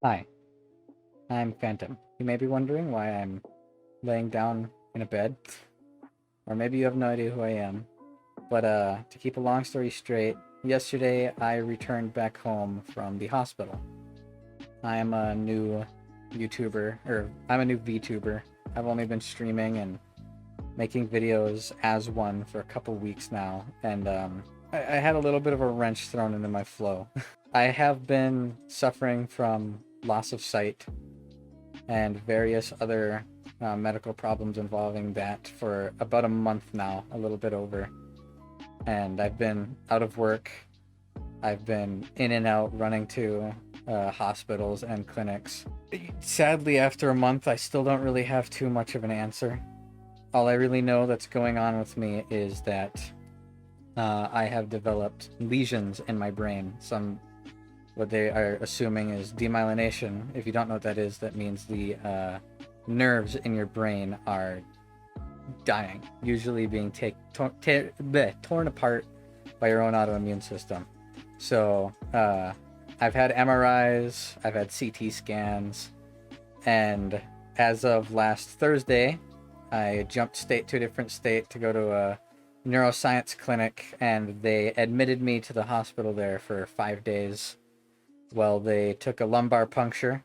Hi, I'm Phantom. You may be wondering why I'm laying down in a bed, or maybe you have no idea who I am. But to keep a long story straight, yesterday I returned back home from the hospital. I am a new YouTuber, or I'm a new Vtuber. I've only been streaming and making videos as one for a couple weeks now, and I had a little bit of a wrench thrown into my flow. I have been suffering from loss of sight and various other medical problems involving that for about a month now, a little bit over. And I've been out of work. I've been in and out running to hospitals and clinics. Sadly, after a month, I still don't really have too much of an answer. All I really know that's going on with me is that I have developed lesions in my brain. What they are assuming is demyelination. If you don't know what that is, that means the nerves in your brain are dying, usually being torn apart by your own autoimmune system. So I've had MRIs, I've had CT scans, and as of last Thursday, I jumped state to a different state to go to a neuroscience clinic, and they admitted me to the hospital there for 5 days. Well, they took a lumbar puncture,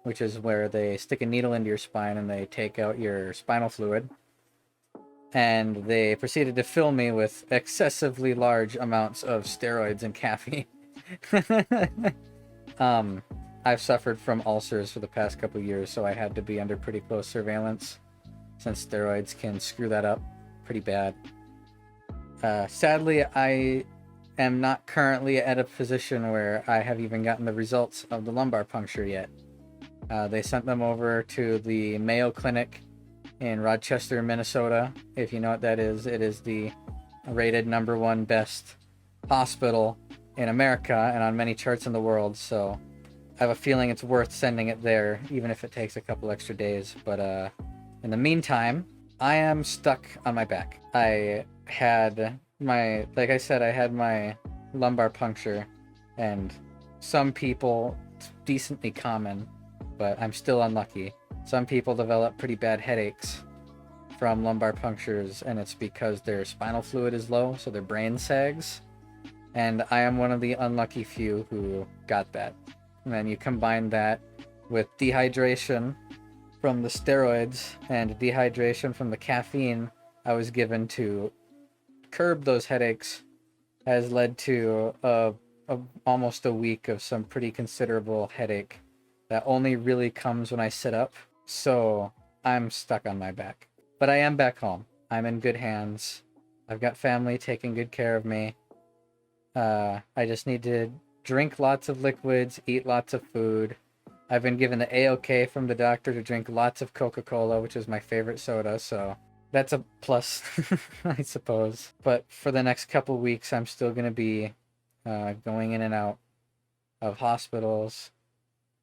which is where they stick a needle into your spine and they take out your spinal fluid. And they proceeded to fill me with excessively large amounts of steroids and caffeine. um, I've suffered from ulcers for the past couple years, so I had to be under pretty close surveillance, since steroids can screw that up pretty bad. Sadly, I am not currently at a position where I have even gotten the results of the lumbar puncture yet. They sent them over to the Mayo Clinic in Rochester, Minnesota. If you know what that is, it is the rated #1 best hospital in America and on many charts in the world. So I have a feeling it's worth sending it there, even if it takes a couple extra days. But in the meantime, I am stuck on my back. Like I said, I had my lumbar puncture, and some people, it's decently common, but I'm still unlucky. Some people develop pretty bad headaches from lumbar punctures, and it's because their spinal fluid is low, so their brain sags. And I am one of the unlucky few who got that. And then you combine that with dehydration from the steroids and dehydration from the caffeine I was given to curb those headaches, has led to almost a week of some pretty considerable headache that only really comes when I sit up. So I'm stuck on my back. But I am back home. I'm in good hands. I've got family taking good care of me. I just need to drink lots of liquids, eat lots of food. I've been given the A-OK from the doctor to drink lots of Coca-Cola, which is my favorite soda, so that's a plus, I suppose. But for the next couple weeks, I'm still going to be going in and out of hospitals.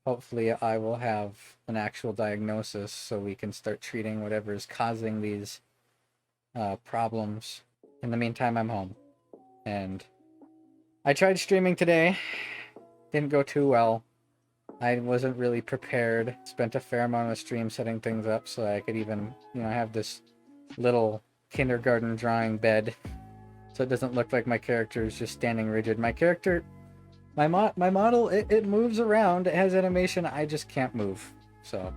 Hopefully, I will have an actual diagnosis so we can start treating whatever is causing these problems. In the meantime, I'm home. And I tried streaming today. Didn't go too well. I wasn't really prepared. Spent a fair amount of the stream setting things up so I could even, have this little kindergarten drawing bed, so it doesn't look like my character is just standing rigid. My character, my model, it moves around. It has animation. I just can't move, so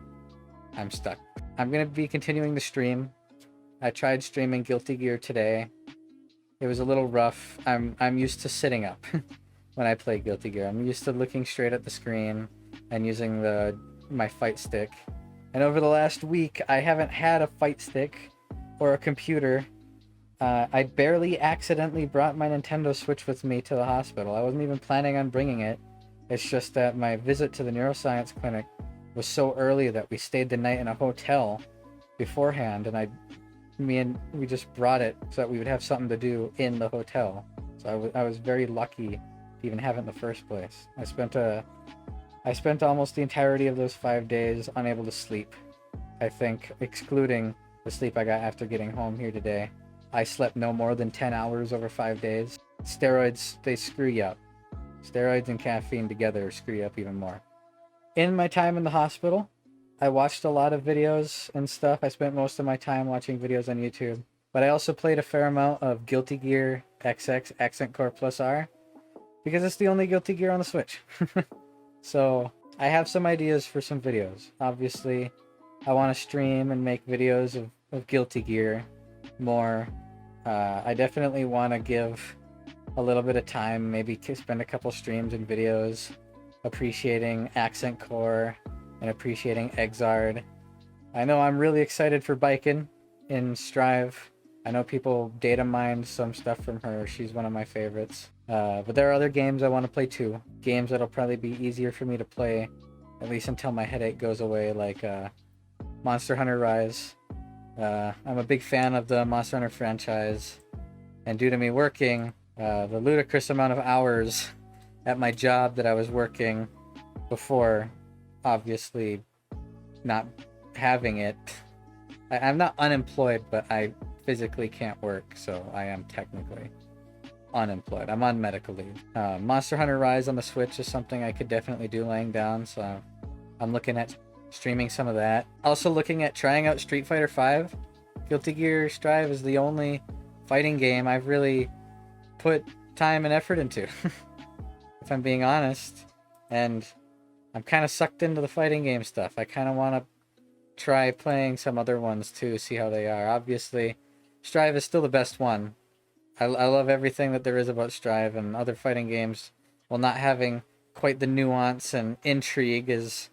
I'm stuck. I'm gonna be continuing the stream. I tried streaming Guilty Gear today. It was a little rough. I'm used to sitting up when I play Guilty Gear. I'm used to looking straight at the screen and using my fight stick. And over the last week, I haven't had a fight stick or a computer. I barely accidentally brought my Nintendo Switch with me to the hospital. I wasn't even planning on bringing it. It's just that my visit to the neuroscience clinic was so early that we stayed the night in a hotel beforehand, and we just brought it so that we would have something to do in the hotel. So I was very lucky to even have it in the first place. I spent almost the entirety of those 5 days unable to sleep. I think, excluding the sleep I got after getting home here today, I slept no more than 10 hours over 5 days. Steroids, they screw you up. Steroids and caffeine together screw you up even more. In my time in the hospital, I watched a lot of videos and stuff. I spent most of my time watching videos on YouTube. But I also played a fair amount of Guilty Gear XX Accent Core Plus R because it's the only Guilty Gear on the Switch. So I have some ideas for some videos. Obviously, I want to stream and make videos of Guilty Gear more. I definitely want to give a little bit of time, maybe spend a couple streams and videos appreciating Accent Core and appreciating Exard. I know I'm really excited for Biken in Strive. I know people data mined some stuff from her. She's one of my favorites. But there are other games I want to play too. Games that'll probably be easier for me to play, at least until my headache goes away, like Monster Hunter Rise. I'm a big fan of the Monster Hunter franchise. And due to me working the ludicrous amount of hours at my job that I was working before, obviously not having it, I'm not unemployed, but I physically can't work, so I am technically unemployed. I'm on medical leave. Monster Hunter Rise on the Switch is something I could definitely do laying down, so I'm looking at streaming some of that. Also looking at trying out Street Fighter V. Guilty Gear Strive is the only fighting game I've really put time and effort into, if I'm being honest. And I'm kind of sucked into the fighting game stuff. I kind of want to try playing some other ones too, see how they are. Obviously, Strive is still the best one. I love everything that there is about Strive, and other fighting games, while not having quite the nuance and intrigue as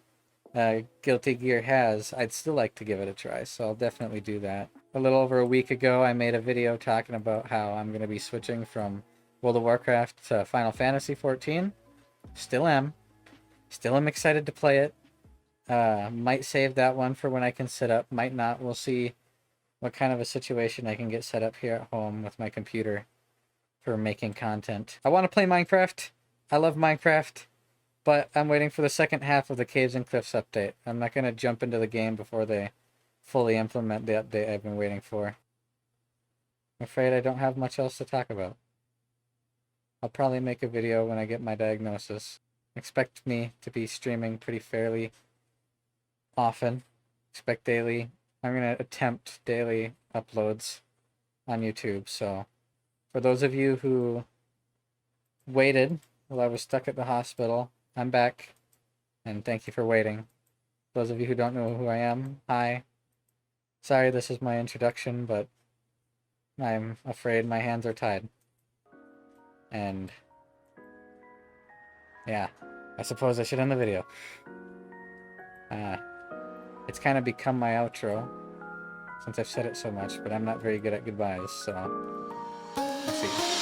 Guilty Gear has, I'd still like to give it a try, so I'll definitely do that. A little over a week ago, I made a video talking about how I'm going to be switching from World of Warcraft to Final Fantasy 14. Still am. Still am excited to play it. Might save that one for when I can sit up. Might not. We'll see what kind of a situation I can get set up here at home with my computer for making content. I want to play Minecraft. I love Minecraft, but I'm waiting for the second half of the Caves and Cliffs update. I'm not going to jump into the game before they fully implement the update I've been waiting for. I'm afraid I don't have much else to talk about. I'll probably make a video when I get my diagnosis. Expect me to be streaming pretty fairly often. Expect daily. I'm going to attempt daily uploads on YouTube. So for those of you who waited while I was stuck at the hospital, I'm back, and thank you for waiting. Those of you who don't know who I am, hi. Sorry this is my introduction, but I'm afraid my hands are tied. And yeah, I suppose I should end the video. It's kind of become my outro since I've said it so much, but I'm not very good at goodbyes, so let's see.